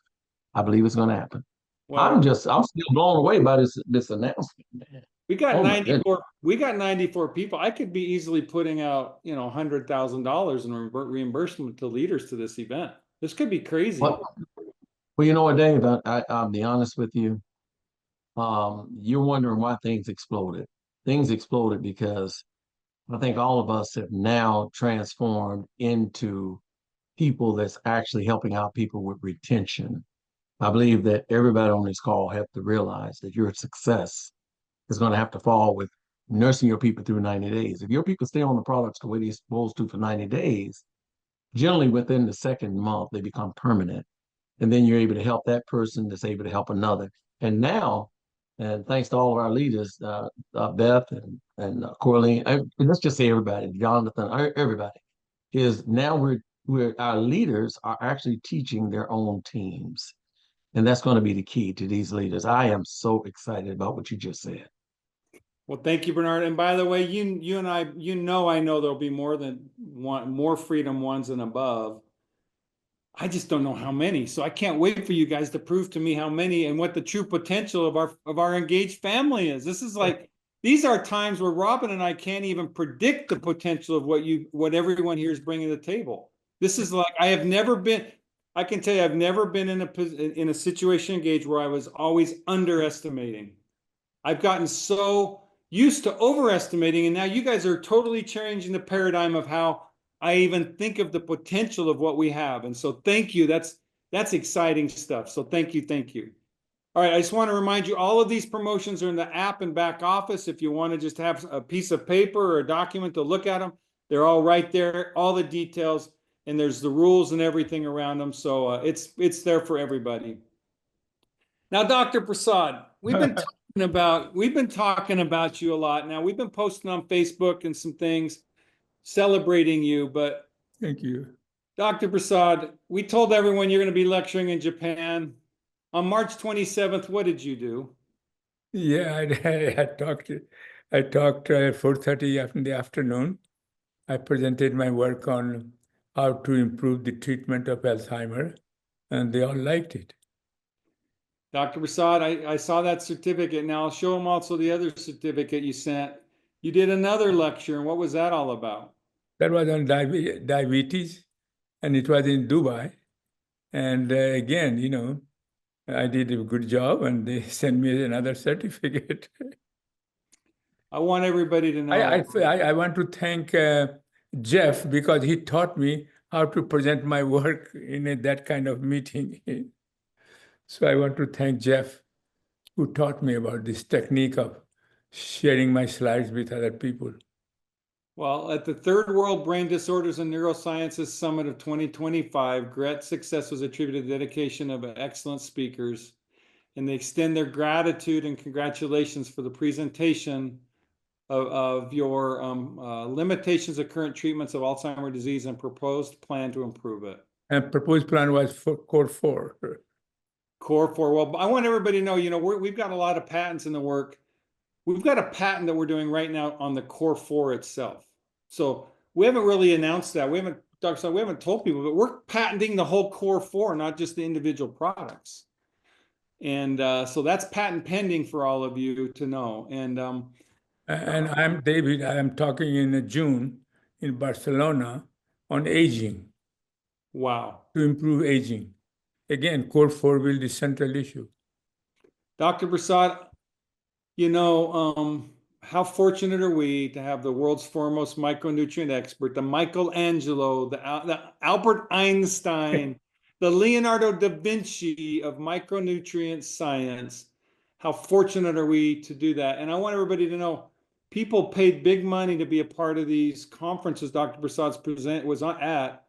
I believe it's going to happen. Well, I'm still blown away by this announcement, man. we got Oh my 94. We got 94 people. I could be easily putting out, $100,000 in reimbursement to leaders to this event. This could be crazy. Well, you know what, Dave? I'll be honest with you. You're wondering why things exploded. Things exploded because I think all of us have now transformed into people that's actually helping out people with retention. I believe that everybody on this call have to realize that your success is going to have to fall with nursing your people through 90 days. If your people stay on the products the way they're supposed to for 90 days, generally within the second month, they become permanent. And then you're able to help that person that's able to help another. And now, and thanks to all of our leaders, Beth and Corleen, let's just say everybody, Jonathan, everybody, is now our leaders are actually teaching their own teams. And that's going to be the key to these leaders. I am so excited about what you just said. Well, thank you, Bernard. And by the way, you and I, I know there'll be more than one, more Freedom Ones and above. I just don't know how many. So I can't wait for you guys to prove to me how many and what the true potential of our engaged family is. This is like, these are times where Robin and I can't even predict the potential of what everyone here is bringing to the table. This is like, I can tell you, I've never been in a situation engaged where I was always underestimating. I've gotten so used to overestimating, and now you guys are totally changing the paradigm of how I even think of the potential of what we have. And so thank you. That's exciting stuff. So thank you. Thank you. All right. I just want to remind you, all of these promotions are in the app and back office. If you want to just have a piece of paper or a document to look at them, they're all right there, all the details, and there's the rules and everything around them. So it's there for everybody. Now, Dr. Prasad, we've been talking about you a lot. Now we've been posting on Facebook and some things celebrating you, but Thank you. Dr. Prasad, we told everyone you're going to be lecturing in Japan. On March 27th, what did you do? Yeah, I talked at 4:30 in the afternoon. I presented my work on how to improve the treatment of Alzheimer, and they all liked it. Dr. Prasad, I saw that certificate. Now I'll show them also the other certificate you sent. You did another lecture, and what was that all about? That was on diabetes, and it was in Dubai. And again, I did a good job, and they sent me another certificate. I want everybody to know. I want to thank Jeff because he taught me how to present my work in that kind of meeting. So I want to thank Jeff, who taught me about this technique of sharing my slides with other people. Well, at the Third World Brain Disorders and Neurosciences Summit of 2025, great success was attributed to the dedication of excellent speakers, and they extend their gratitude and congratulations for the presentation of your limitations of current treatments of Alzheimer's disease and proposed plan to improve it. And proposed plan was for core 4. Core 4. Well, I want everybody to know, we've got a lot of patents in the work. We've got a patent that we're doing right now on the core 4 itself. So we haven't really announced that. We haven't, Dr. Saad, we haven't told people, but we're patenting the whole core 4, not just the individual products. And so that's patent pending for all of you to know. And I'm David. I'm talking in June in Barcelona on aging, wow. to improve aging. Again, core 4 will be the central issue. Dr. Prasad, how fortunate are we to have the world's foremost micronutrient expert, the Michelangelo, the Albert Einstein, the Leonardo da Vinci of micronutrient science. How fortunate are we to do that? And I want everybody to know, people paid big money to be a part of these conferences Dr. Prasad's was at.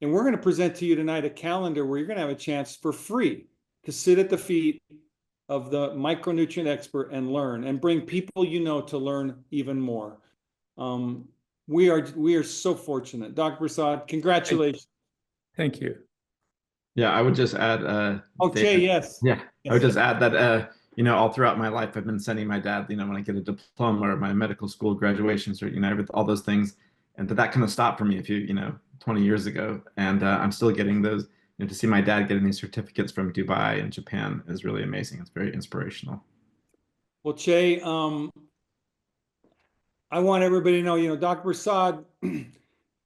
And we're going to present to you tonight a calendar where you're going to have a chance for free to sit at the feet of the micronutrient expert and learn, and bring people to learn even more. We are so fortunate. Dr. Prasad, congratulations. Thank you. Yeah, I would just add. Okay, yes. Yeah, I would just add that all throughout my life, I've been sending my dad, when I get a diploma or my medical school graduation cert, all those things, and that kind of stopped for me 20 years ago, and I'm still getting those. To see my dad getting these certificates from Dubai and Japan is really amazing. It's very inspirational. Well, Che, I want everybody to know, Dr. Prasad,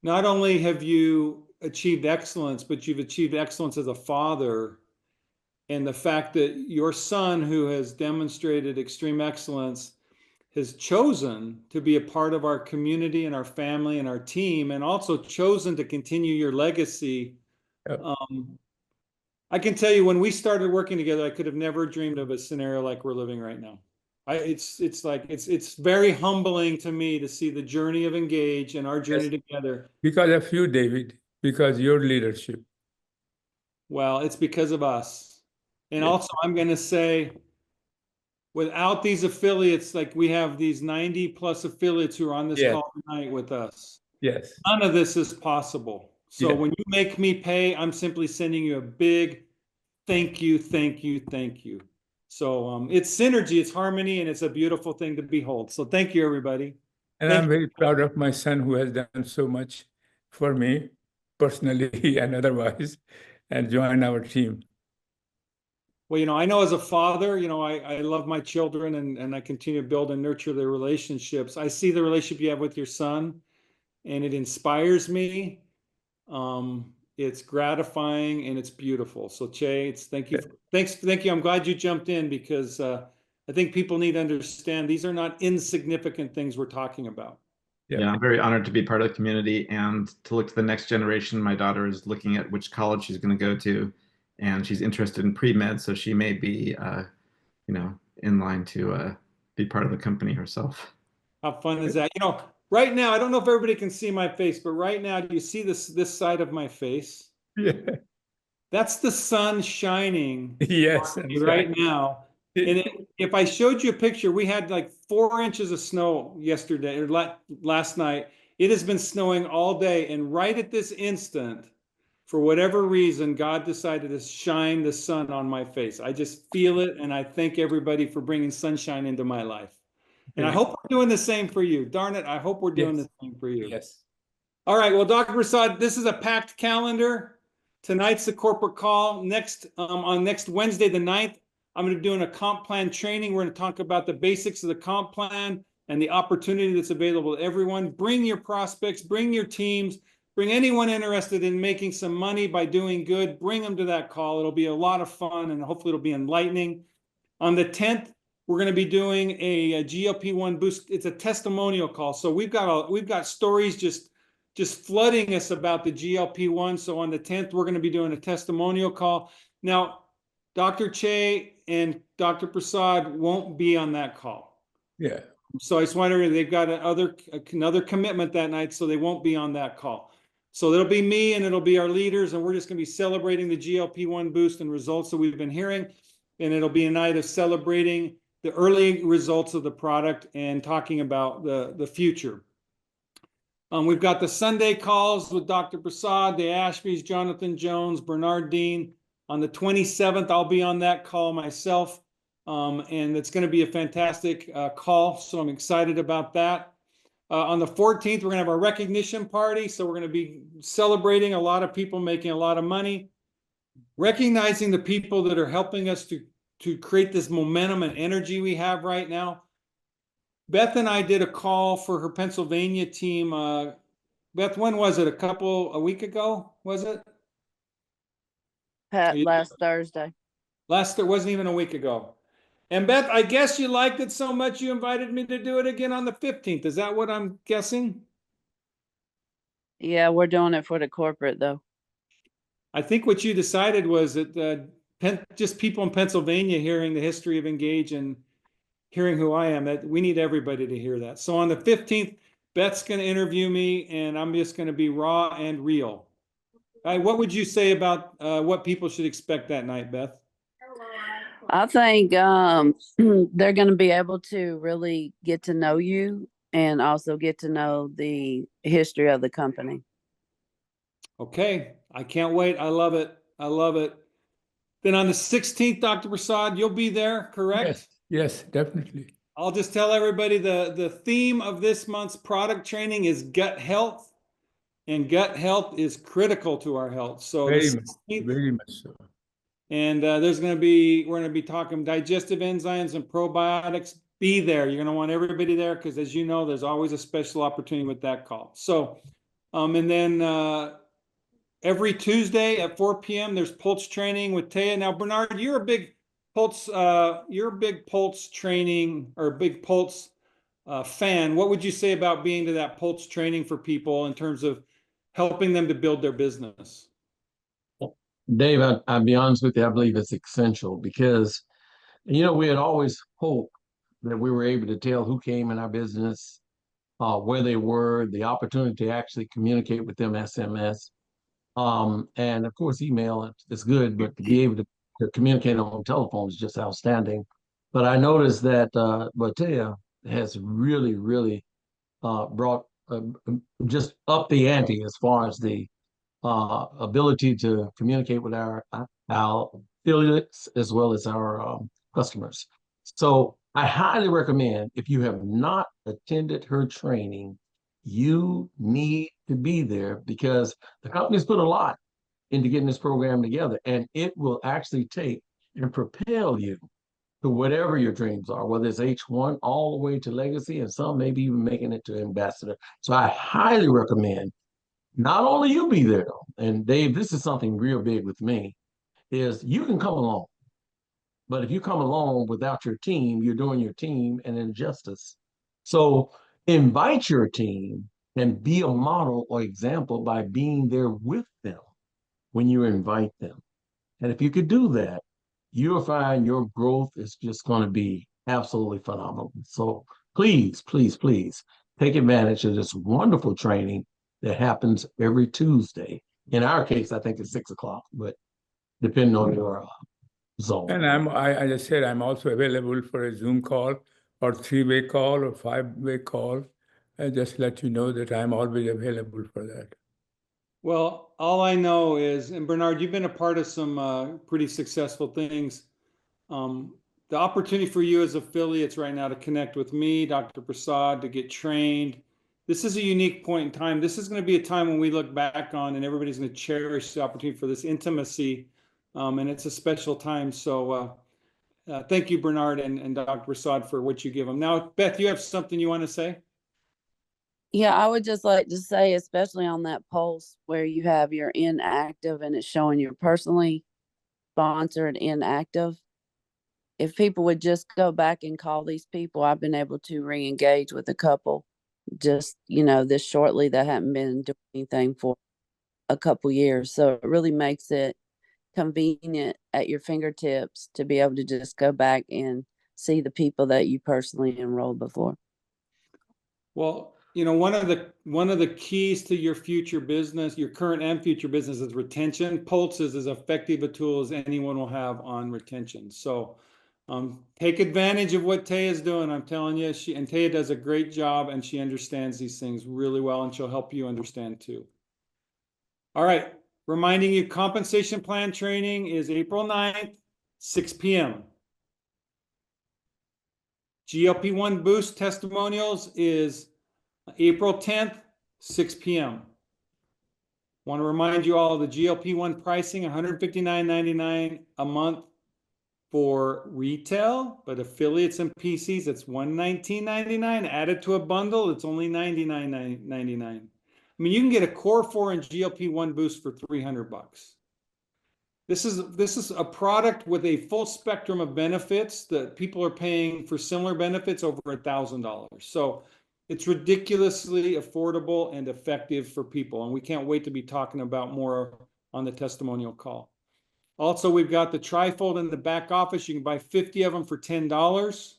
not only have you achieved excellence, but you've achieved excellence as a father. And the fact that your son, who has demonstrated extreme excellence, has chosen to be a part of our community and our family and our team, and also chosen to continue your legacy. I can tell you, when we started working together, I could have never dreamed of a scenario like we're living right now. It's very humbling to me to see the journey of Engage and our journey together. Because of you, David, because your leadership. Well, it's because of us. And also, I'm going to say, without these affiliates, like we have these 90 plus affiliates who are on this call tonight with us. Yes. None of this is possible. So when you make me pay, I'm simply sending you a big thank you, thank you, thank you. So it's synergy, it's harmony, and it's a beautiful thing to behold. So thank you, everybody. And I'm very proud of my son, who has done so much for me personally and otherwise, and joined our team. Well, I know as a father, I love my children, and I continue to build and nurture their relationships. I see the relationship you have with your son, and it inspires me. It's gratifying and it's beautiful. So Che, thank you. Thank you. I'm glad you jumped in, because I think people need to understand these are not insignificant things we're talking about. Yeah, I'm very honored to be part of the community and to look to the next generation. My daughter is looking at which college she's going to go to, and she's interested in pre-med, so she may be, in line to be part of the company herself. How fun is that? Right now, I don't know if everybody can see my face, but right now, do you see this side of my face? Yeah. That's the sun shining. Yes. Right now. And if I showed you a picture, we had like 4 inches of snow yesterday or last night. It has been snowing all day. And right at this instant, for whatever reason, God decided to shine the sun on my face. I just feel it. And I thank everybody for bringing sunshine into my life. And I hope we're doing the same for you. Darn it, I hope we're doing the same for you. Yes. All right, well, Dr. Prasad, this is a packed calendar. Tonight's the corporate call. On next Wednesday, the 9th, I'm going to be doing a comp plan training. We're going to talk about the basics of the comp plan and the opportunity that's available to everyone. Bring your prospects, bring your teams, bring anyone interested in making some money by doing good. Bring them to that call. It'll be a lot of fun, and hopefully it'll be enlightening. On the 10th, we're going to be doing a GLP-1 boost. It's a testimonial call. So we've got stories just flooding us about the GLP-1. So on the 10th, we're going to be doing a testimonial call. Now, Dr. Che and Dr. Prasad won't be on that call. Yeah. So I just wonder, they've got another commitment that night, so they won't be on that call. So it'll be me and it'll be our leaders, and we're just going to be celebrating the GLP-1 boost and results that we've been hearing. And it'll be a night of celebrating the early results of the product and talking about the future. We've got the Sunday calls with Dr. Prasad, the Ashbys, Jonathan Jones, Bernard Dean. On the 27th, I'll be on that call myself. And it's going to be a fantastic call. So I'm excited about that. On the 14th, we're going to have our recognition party. So we're going to be celebrating a lot of people making a lot of money, recognizing the people that are helping us to create this momentum and energy we have right now. Beth and I did a call for her Pennsylvania team. Beth, when was it? A week ago, was it? Pat, last Thursday. It wasn't even a week ago. And Beth, I guess you liked it so much you invited me to do it again on the 15th. Is that what I'm guessing? Yeah, we're doing it for the corporate though. I think what you decided was that just people in Pennsylvania hearing the history of Engage and hearing who I am, that we need everybody to hear that. So on the 15th, Beth's going to interview me and I'm just going to be raw and real. What would you say about what people should expect that night, Beth? I think they're going to be able to really get to know you and also get to know the history of the company. Okay, I can't wait. I love it. I love it. Then on the 16th, Dr. Prasad, you'll be there, correct? Yes, yes, definitely. I'll just tell everybody the theme of this month's product training is gut health, and gut health is critical to our health. So Very the much, 16th, very much so. and we're going to be talking digestive enzymes and probiotics. Be there. You're going to want everybody there because, as you know, there's always a special opportunity with that call. So, and then every Tuesday at 4 p.m. there's Pulse training with Taya. Now, Bernard, you're a big Pulse training or big Pulse fan. What would you say about being to that Pulse training for people in terms of helping them to build their business? Dave, I'll be honest with you, I believe it's essential because, we had always hoped that we were able to tell who came in our business, where they were, the opportunity to actually communicate with them SMS. And of course, email is good, but to be able to communicate on telephone is just outstanding. But I noticed that Batea has really, really brought just up the ante as far as the ability to communicate with our affiliates as well as our customers. So I highly recommend, if you have not attended her training, you need to be there because the company's put a lot into getting this program together, and it will actually take and propel you to whatever your dreams are, whether it's H1 all the way to legacy, and some maybe even making it to ambassador. So I highly recommend not only you be there, and Dave, this is something real big with me, is you can come along. But if you come along without your team, you're doing your team an injustice. So invite your team and be a model or example by being there with them when you invite them. And if you could do that, you'll find your growth is just going to be absolutely phenomenal. So please, please, please take advantage of this wonderful training that happens every Tuesday. In our case, I think it's 6 o'clock, but depending on your zone. And I just said, I'm also available for a Zoom call or 3-way call or 5-way call. I just let you know that I'm always available for that. Well, all I know is, and Bernard, you've been a part of some pretty successful things. The opportunity for you as affiliates right now to connect with me, Dr. Prasad, to get trained. This is a unique point in time. This is going to be a time when we look back on and everybody's going to cherish the opportunity for this intimacy. And it's a special time. So thank you, Bernard and Dr. Prasad, for what you give them. Now, Beth, you have something you want to say? Yeah, I would just like to say, especially on that Pulse where you have your inactive and it's showing you're personally sponsored inactive. If people would just go back and call these people, I've been able to re-engage with a couple just, this shortly that haven't been doing anything for a couple years. So it really makes it convenient at your fingertips to be able to just go back and see the people that you personally enrolled before. Well, one of the keys to your future business, your current and future business, is retention. Pulse is as effective a tool as anyone will have on retention. So Take advantage of what Taya is doing. I'm telling you, Taya does a great job and she understands these things really well and she'll help you understand too. All right. Reminding you, compensation plan training is April 9th, 6 p.m. GLP-1 boost testimonials is April 10th, 6 p.m. Want to remind you all of the GLP-1 pricing, $159.99 a month for retail, but affiliates and PCs, it's $119.99. Added to a bundle, it's only $99.99. I mean, you can get a Core 4 and GLP-1 boost for $300. This is a product with a full spectrum of benefits that people are paying for similar benefits over $1,000. So it's ridiculously affordable and effective for people. And we can't wait to be talking about more on the testimonial call. Also, we've got the trifold in the back office. You can buy 50 of them for $10.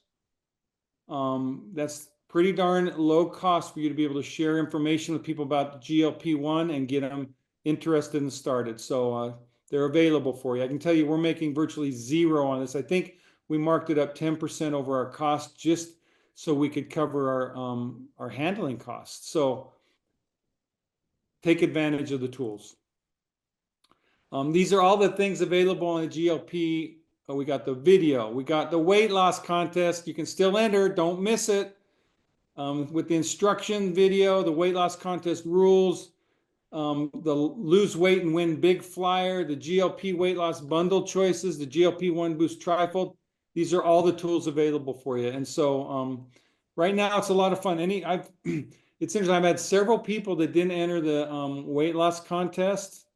That's pretty darn low cost for you to be able to share information with people about GLP-1 and get them interested and started. So they're available for you. I can tell you we're making virtually zero on this. I think we marked it up 10% over our cost just so we could cover our handling costs. So take advantage of the tools. These are all the things available on the GLP. We got the video. We got the weight loss contest. You can still enter. Don't miss it. With the instruction video, the weight loss contest rules, the lose weight and win big flyer, the GLP weight loss bundle choices, the GLP-1 boost trifold. These are all the tools available for you. And so right now it's a lot of fun. It's interesting. I've had several people that didn't enter the weight loss contest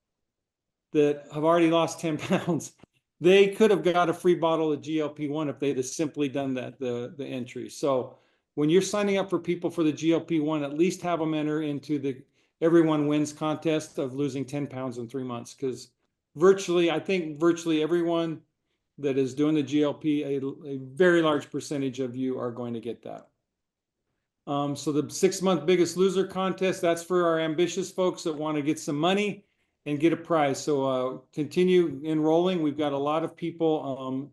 that have already lost 10 pounds. They could have got a free bottle of GLP-1 if they'd have simply done that, the entry. So when you're signing up for people for the GLP-1, at least have them enter into the Everyone Wins contest of losing 10 pounds in 3 months. Because I think virtually everyone that is doing the GLP, a very large percentage of you are going to get that. So the 6-month Biggest Loser contest, that's for our ambitious folks that want to get some money and get a prize. So continue enrolling. We've got a lot of people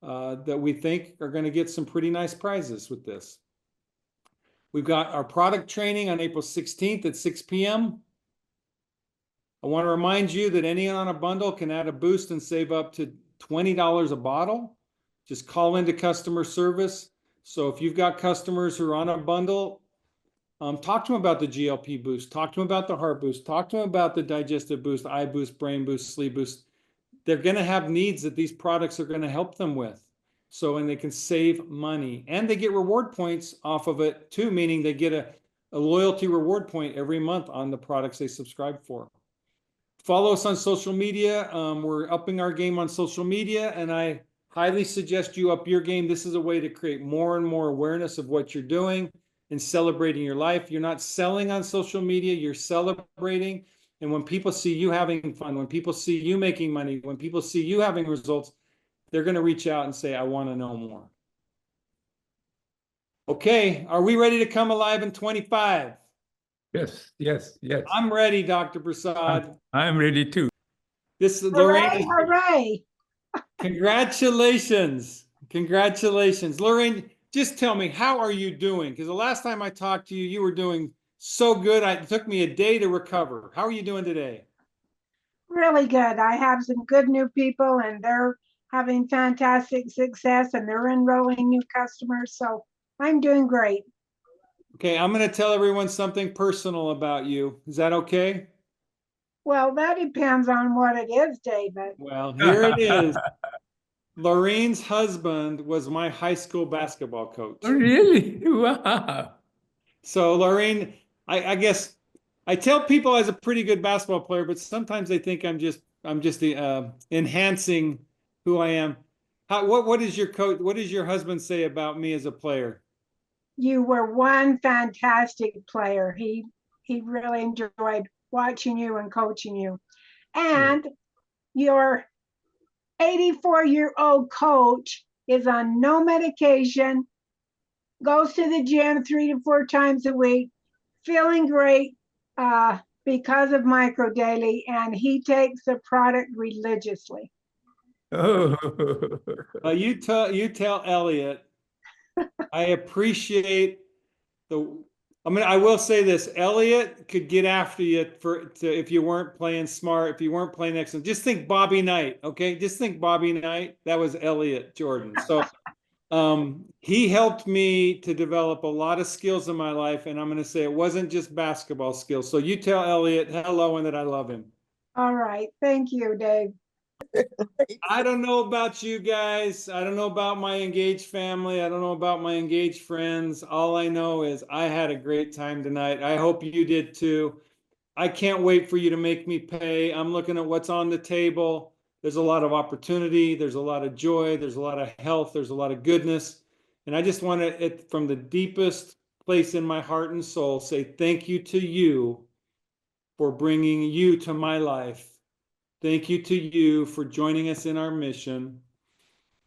that we think are going to get some pretty nice prizes with this. We've got our product training on April 16th at 6 p.m. I want to remind you that anyone on a bundle can add a boost and save up to $20 a bottle. Just call into customer service. So if you've got customers who are on a bundle, talk to them about the GLP boost, talk to them about the heart boost, talk to them about the digestive boost, eye boost, brain boost, sleep boost. They're going to have needs that these products are going to help them with. So, and they can save money and they get reward points off of it too, meaning they get a loyalty reward point every month on the products they subscribe for. Follow us on social media. We're upping our game on social media and I highly suggest you up your game. This is a way to create more and more awareness of what you're doing and celebrating your life. You're not selling on social media, you're celebrating. And when people see you having fun, when people see you making money, when people see you having results, they're going to reach out and say, I want to know more. Okay, are we ready to come alive in 25? Yes, yes, yes. I'm ready, Dr. Prasad. I'm ready too. This is Hooray, Lorraine. hooray. Congratulations. Congratulations. Lorraine, just tell me, how are you doing? Because the last time I talked to you, you were doing so good. It took me a day to recover. How are you doing today? Really good. I have some good new people and they're having fantastic success and they're enrolling new customers. So I'm doing great. Okay, I'm going to tell everyone something personal about you. Is that okay? Well, that depends on what it is, David. Well, here it is. Lorraine's husband was my high school basketball coach. Oh, really? Wow. So Lorraine, I guess I tell people I was a pretty good basketball player, but sometimes they think I'm just enhancing who I am. What does your husband say about me as a player? You were one fantastic player. He really enjoyed watching you and coaching you. And your 84-year-old coach is on no medication, goes to the gym 3 to 4 times a week, feeling great because of Micro Daily, and he takes the product religiously. Oh. You tell Elliot, I appreciate I will say this, Elliot could get after you if you weren't playing smart, if you weren't playing excellent. Just think Bobby Knight, okay? Just think Bobby Knight. That was Elliot Jordan. So he helped me to develop a lot of skills in my life, and I'm going to say it wasn't just basketball skills. So you tell Elliot hello and that I love him. All right. Thank you, Dave. I don't know about you guys. I don't know about my engaged family. I don't know about my engaged friends. All I know is I had a great time tonight. I hope you did too. I can't wait for you to make me pay. I'm looking at what's on the table. There's a lot of opportunity. There's a lot of joy. There's a lot of health. There's a lot of goodness. And I just want to, from the deepest place in my heart and soul, say thank you to you for bringing you to my life. Thank you to you for joining us in our mission.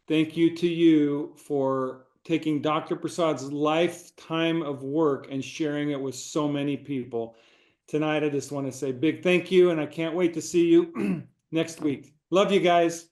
Thank you to you for taking Dr. Prasad's lifetime of work and sharing it with so many people. Tonight, I just want to say big thank you, and I can't wait to see you next week. Love you guys.